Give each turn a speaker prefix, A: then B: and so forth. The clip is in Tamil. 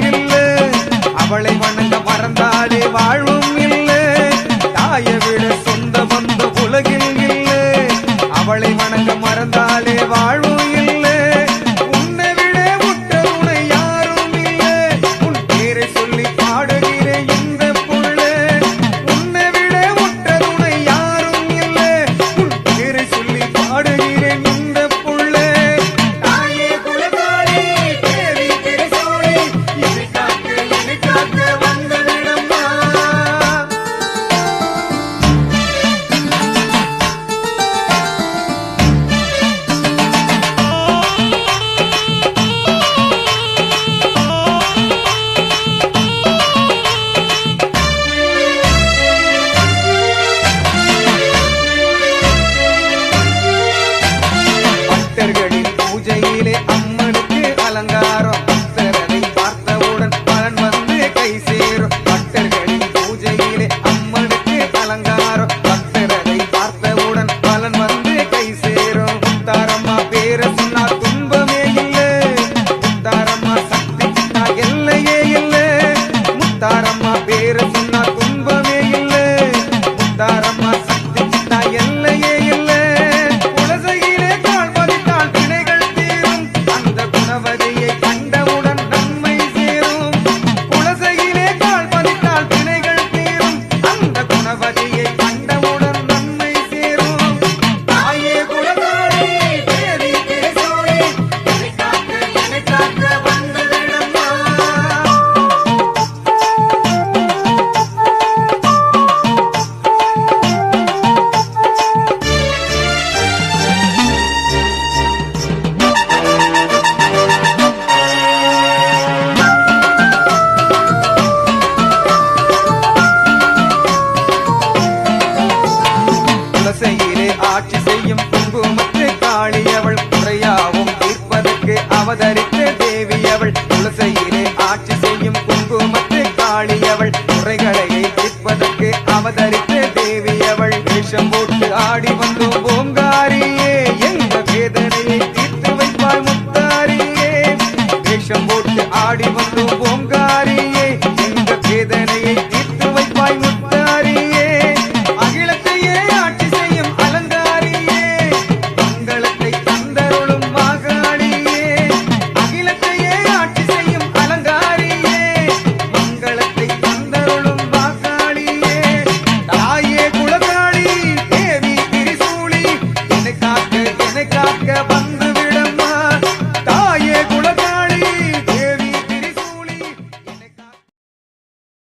A: இல்ல. அவளை வணங்க மறந்தாலே வாழ்வும் இல்ல. தாயை விட சொந்த பந்த உலகில் இல்ல. அவளை வணங்க மறந்தாலே வாழ்வும் இல்ல. உன்னை விட உற்ற துணை யாரும் இல்ல. உன் பேரை சொல்லி பாடுகிற இந்த புள்ள. உன்னை விட உற்ற துணை யாரும் இல்ல. உன் பேரை சொல்லி பாடுகிற இந்த புள்ள. தாயே குலதாரி தேவி திரிசூலி என்னை காக்க வந்தவிடம்மா. பக்தர்களின் பூஜையிலே அம்மனுக்கு அலங்காரம். பக்தரதை பார்த்தவுடன் பலன் வந்து கை சேரும். பக்தர்களின் பூஜையிலே அம்மனுக்கு அலங்காரம். பக்தரதை பார்த்தவுடன் பலன் வந்து கை சேரும். முத்தாரம்மா பேர சொன்னா துன்பமே இல்ல. முத்தாரம்மா சக்தி எல்லையே இல்ல. முத்தாரம்மா